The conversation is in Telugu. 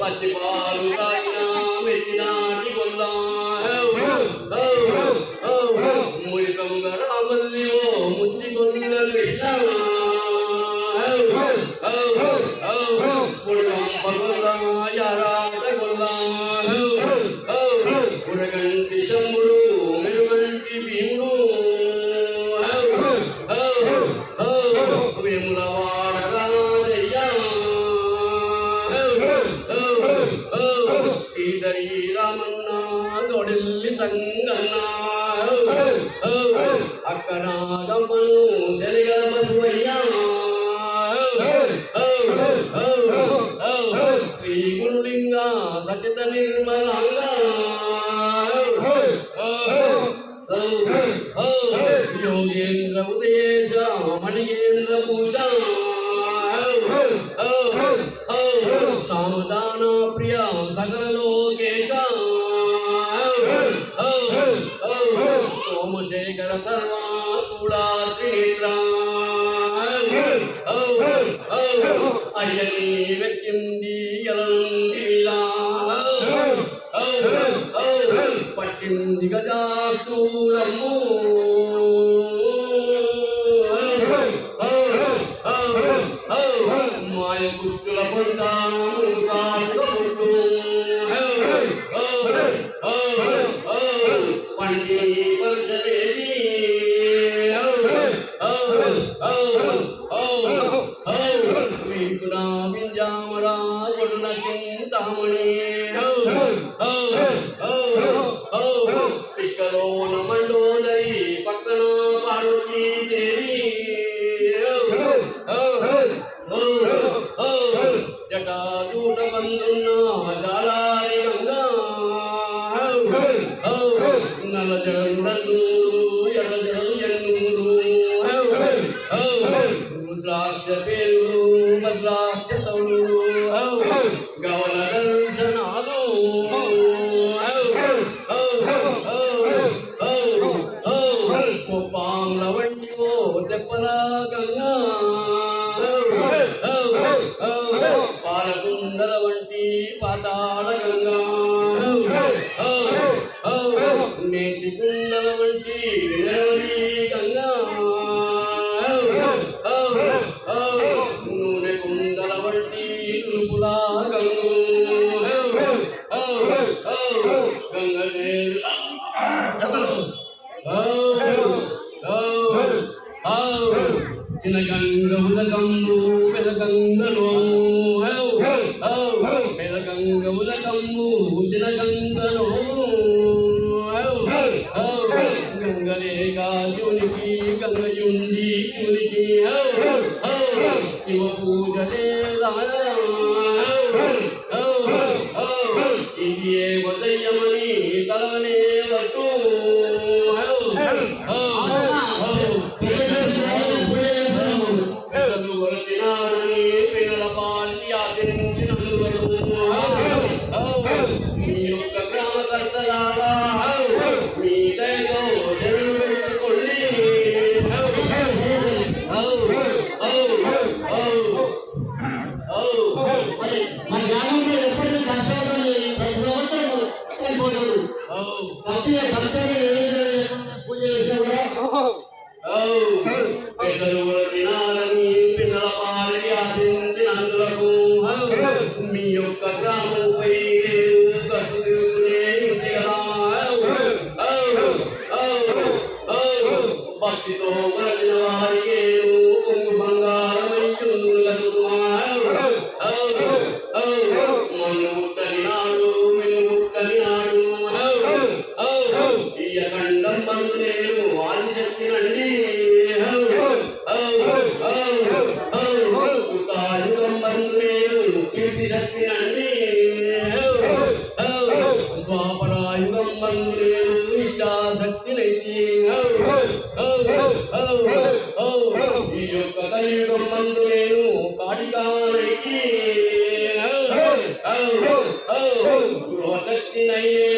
పసిపాలు తాగిన మెచ్చినాటి గొల్లా మురికంగా రామల్లి ఓ ముచ్చి గొల్ల కృష్ణ యారాట గొల్లా ఉరగంటి శంభుడు మెరుగంటి భీముడు వేములవాడ రాజయ్య ఈదరి రామన్న దొడిల్లి సంగన్న అక్కడ గమ్మను చెలిగల బసువయ్య శ్రీ గురులింగ సచిత నిర్మలంగ योगेन्द्र उदयेश मणिगेन्द्र पूजा सामदान प्रिय सकल लोकेश सोमशेखर सर्वा कूड़ा त्रिनेत्र अयनी व्यक्ति यलंदिला पट्टिंदि गजासूलमु माय कुच्चुल पंतानु काटुटु पंडी परशवेदी विकुना विंजामरा जुड़न चिंतामणि पिक्कलोन मंडोदरी पक्कन पार्वती देवी जटाजूट बंधुन जालारी गंगा नल जगन्नूरू यलजल यन्नूरू रुद्राक्ष पेरुरू भद्राक्ष तौलूरू गवल दर्शनालू కోపాంల వంటి ఓ తెప్పల గంగా పాలకుండల వంటి పాతాళ గంగా నేతి కుండల వంటి వినవరి గంగా నూనె కుండల వంటి నుపుల గంగు చిన్నగంగ ఉదకంబు పెదగంగలో పెదగంగ ఉదకంబు చిన్నగంగలో గంగలే గాజునికి గంగయుండి చునికి శివ పూజలే ఇది ఏ ఉదయమని తలనే వట్టు మీ యొక్క గ్రామంపై భక్తితో కలిగిన వారికి కొంగు బంగారమై ముట్టనినాడు మిన్ను ముట్టనినాడు ఇయ్యకండం బంధులేను వాణి శక్తినండి కృతాయుగం బంధులేను కీర్తి శక్తినండి ద్వాపరాయుగం బంధులేను విద్యాశక్తినైతి ఈ యొక్క కలియుగం బంధులేను కాటికానైతి గృహశక్తినైతే